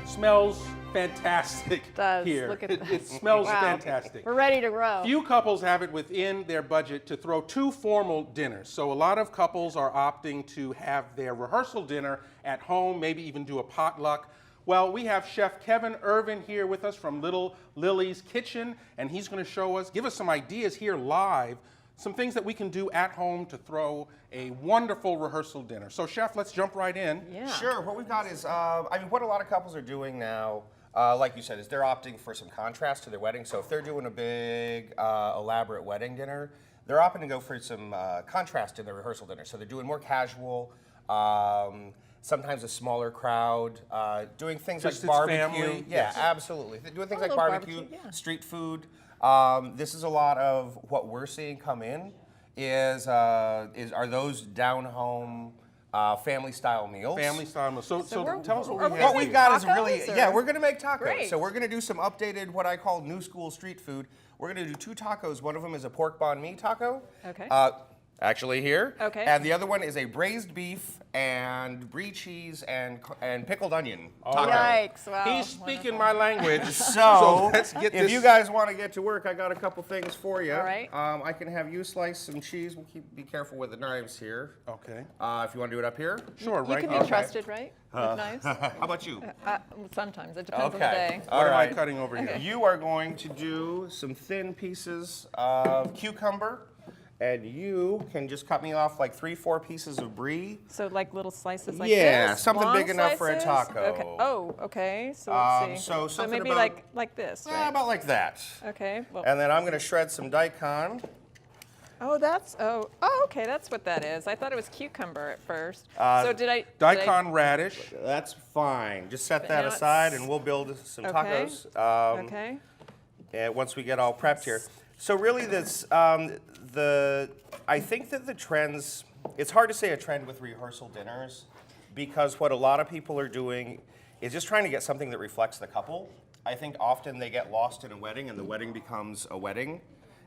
smells fantastic It does. here. Look at it, that. it smells Wow. fantastic. We're ready to grow. Few couples have it within their budget to throw 2 formal dinners. So a lot of couples are opting to have their rehearsal dinner at home, maybe even do a potluck. Well, we have Chef Kevin Irvin here with us from Little Lily's Kitchen, and he's going to show us, give us some ideas here live, some things that we can do at home to throw a wonderful rehearsal dinner. So, Chef, let's jump right in. Yeah. Sure. What we've got is, I mean, what a lot of couples are doing now, like you said, is they're opting for some contrast to their wedding. So if they're doing a big, elaborate wedding dinner, they're opting to go for some contrast in their rehearsal dinner. So they're doing more casual, sometimes a smaller crowd, doing things Just like its barbecue. family, Yeah, yes. absolutely. They're doing things A like little barbecue, barbecue, yeah. street food. This is a lot of what we're seeing come in are those down home family style meals. Family style meal. So we're- tell us what are we we have. What we've here. got is Tacos, really, or- yeah, we're gonna make tacos. Great. So we're gonna do some updated, what I call new school street food. We're gonna do 2 tacos. One of them is a pork banh mi taco. Okay. Actually here. Okay. And the other one is a braised beef and brie cheese and pickled onion taco. Yikes! Wow. He's speaking wonderful. my language. So, let's get if this. you guys want to get to work, I got a couple things for you. All right. I can have you slice some cheese. We'll be careful with the knives here. Okay. If you want to do it up here. Sure, You right can here. be trusted, right? With knives. How about you? Sometimes it depends on the Okay. day. All What am I right. cutting over here? You are going to do some thin pieces of cucumber, and you can just cut me off like 3-4 pieces of brie. So like little slices like Yeah, this? something Long big enough for a slices? taco. Okay. Oh, okay. So let's see. so something maybe about- like this, Yeah, right? about like that. Okay. Well, And then I'm going to shred some daikon. okay, that's what that is. I thought it was cucumber at first. So did I? Daikon radish. That's fine. Just set But that now aside, it's- and we'll build some Okay. tacos. Okay. Once we get all prepped here. So really, this I think that the trends. It's hard to say a trend with rehearsal dinners, because what a lot of people are doing is just trying to get something that reflects the couple. I think often they get lost in a wedding, and the wedding becomes a wedding,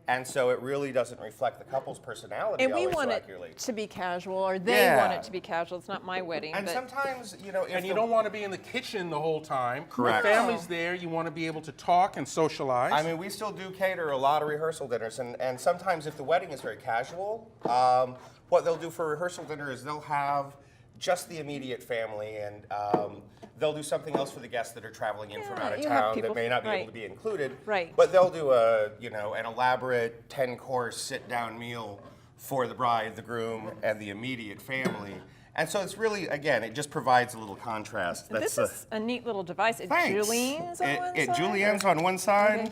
and so it really doesn't reflect the couple's personality And we always want so it accurately. to be casual, or they Yeah. want it to be casual. It's not my wedding. And but sometimes, if And you the- don't want to be in the kitchen the whole time. Correct. The family's there. You want to be able to talk and socialize. I mean, we still do cater a lot of rehearsal dinners, and sometimes if the wedding is very casual, what they'll do for rehearsal dinner is they'll have just the immediate family, and they'll do something else for the guests that are traveling in from Yeah, out of you have town people- that may not be able right. to be included. Right. But they'll do an elaborate 10-course sit-down meal for the bride, the groom, and the immediate family. And so it's really, again, it just provides a little contrast. this is a neat little device. It Thanks. juliennes on one It side? juliennes on one side, Okay.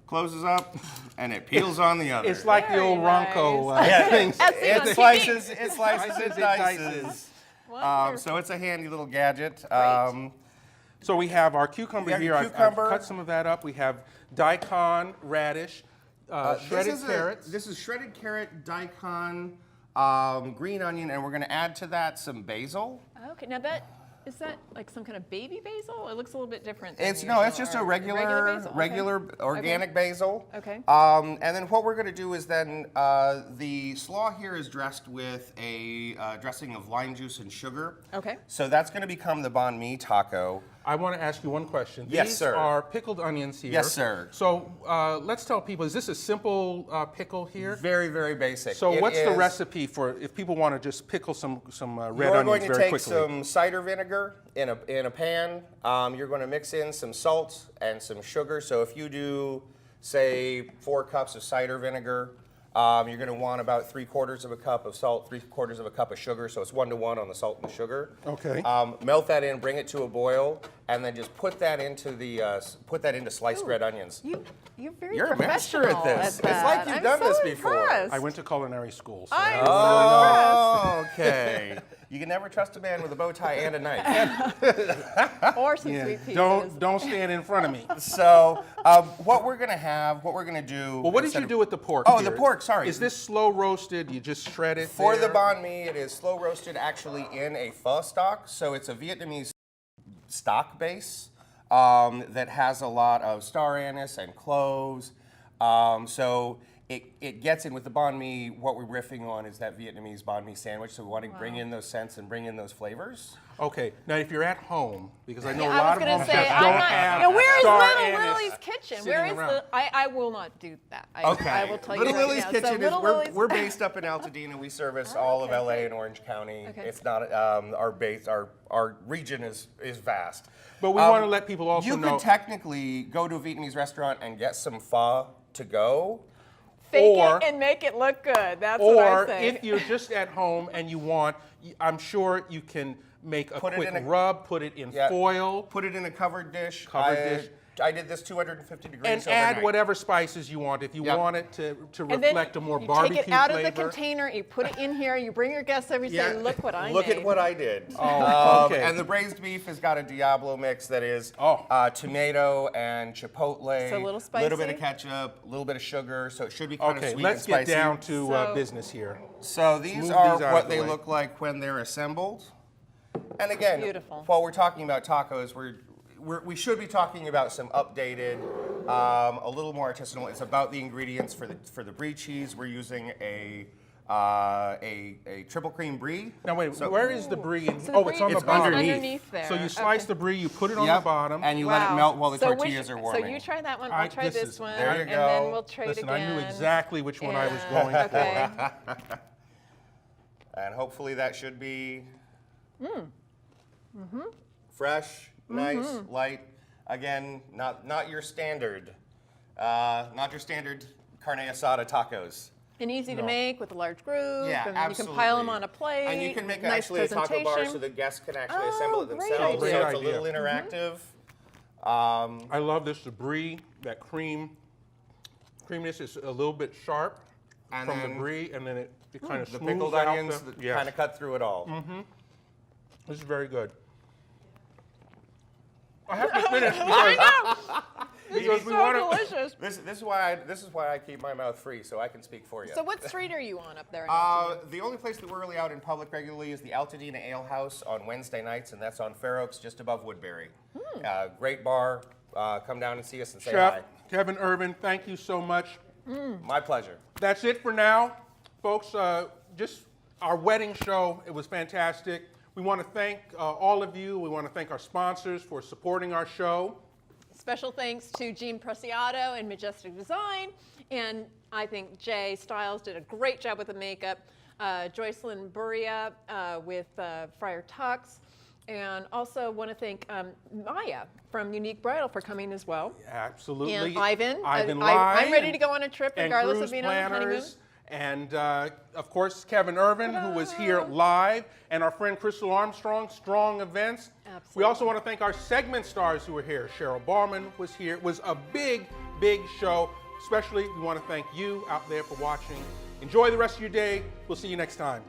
closes up, and it peels on the other. it's like the Very old Ronco nice. things. That's it on It TV. slices, it slices, Slices, it it dices. dices. So it's a handy little gadget. So we have our cucumber We have here. I've cucumber. cut some of that up. We have daikon radish, shredded carrots. This is shredded carrot, daikon, green onion, and we're going to add to that some basil. Okay, now is that like some kind of baby basil? It looks a little bit different. Than It's usual, just a or regular, basil? Okay. regular organic basil. Okay. And then what we're going to do is then the slaw here is dressed with a dressing of lime juice and sugar. Okay. So that's going to become the banh mi taco. I want to ask you one question. Yes, These sir. are pickled onions here. Yes, sir. So let's tell people, is this a simple pickle here? Very, very basic. So It what's the is- recipe for if people want to just pickle some red You're onions going to very take quickly? some cider vinegar in a pan. You're going to mix in some salt and some sugar. So if you do, say, 4 cups of cider vinegar, you're going to want about 3/4 of a cup of salt, 3/4 of a cup of sugar. So it's 1-to-1 on the salt and the sugar. Okay. Melt that in, bring it to a boil, and then just put that into sliced red onions. You're very You're a master at professional this. at It's that. like you've I'm done so this before. impressed. I went to culinary school. So I'm I Oh, okay. You can never trust a man with a bow tie and a knife. Or some yeah, sweet peas. don't stand in front of me. So what we're gonna do. Well, what did instead you of- do with the pork? Oh, here? the pork, sorry. Is this slow roasted? You just shred it For the there? banh mi, it is slow roasted actually in a pho stock. So it's a Vietnamese stock base that has a lot of star anise and cloves. So it gets in with the banh mi. What we're riffing on is that Vietnamese banh mi sandwich, so we want to bring in those scents and bring in those flavors. Okay, now if you're at home, because I know Yeah, a I lot was of gonna home say, chefs I'm don't not. have Now, where is star Little anise Lily's kitchen? sitting Where is around. the? I will not do that. I will tell Little you right Lily's now. Kitchen So is Little we're, Lily's- we're based up in Altadena. We service all of Okay, LA great. and Orange County. Okay. It's not our region is vast. But we want to let people also You know. could technically go to a Vietnamese restaurant and get some pho to go. Fake Or- it and make it look good. That's what I Or say. if you're just at home and you want, I'm sure you can make a Put it quick in a- rub, put it in Yeah. foil, Put it in a covered dish. Covered dish. I did this 250 degrees and overnight. add whatever spices you want. If you Yep. want it to and then reflect a more you barbecue take it out flavor. of the container, you put it in here, you bring your guests over, you say, look what I Look made. at what I did. Oh, okay. And the braised beef has got a Diablo mix that is Oh. tomato and chipotle, So a little little bit spicy? of ketchup, a little bit of sugar, so it should be kind of Okay, sweet let's and get spicy. down to So- business here. So these Move are these out what of the they way. look like when they're assembled. And again, Beautiful. while we're talking about tacos, we should be talking about some updated, a little more artisanal. It's about the ingredients for the brie cheese. We're using a triple cream brie. Now wait, So- where is the brie? So the Oh, it's brie on the It's bottom. underneath. there. So you slice Okay. the brie, you put it on Yep, the bottom. and you let it melt while the So tortillas are So warming. you try that one, I- I'll try this one, there you and go. then we'll trade Listen, again. I knew exactly which one I was Yeah, going okay. for. And hopefully that should be Mm-hmm. fresh, nice, light. Again, not your standard, carne asada tacos. And easy to make with a large groove. Yeah, and absolutely. You can pile them on a plate. And you can make nice actually a taco bar presentation. so the guests can actually Oh, assemble it great themselves. idea. So it's Great a little idea. interactive. I love this, the brie, that creaminess is a little bit sharp And from the then brie, and then it kind of The smooths pickled out onions the, that yes. kind of cut through it all. This is very good. I have to finish because we so want to. delicious. This is why I keep my mouth free, so I can speak for you. So what street are you on up there? in Altadena? The only place that we're really out in public regularly is the Altadena Ale House on Wednesday nights, and that's on Fair Oaks, just above Woodbury. Great bar. Come down and see us and say Chef hi. Kevin Irvin, thank you so much. My pleasure. That's it for now, folks. Just our wedding show. It was fantastic. We want to thank all of you. We want to thank our sponsors for supporting our show. Special thanks to Jean Preciado and Majestic Design. And I think Jay Stiles did a great job with the makeup. Joycelyn Buria with Friar Tuck's. And also want to thank Maya from Unique Bridal for coming as well. Absolutely. And Ivan. Ivan I'm Lai ready and- to go on a trip and regardless cruise of being on a honeymoon. planners. And of course, Kevin Irvin, who was here live, and our friend Crystal Armstrong, Strong Events. Absolutely. We also want to thank our segment stars who were here. Cheryl Barman was here. It was a big, big show. Especially, we want to thank you out there for watching. Enjoy the rest of your day. We'll see you next time.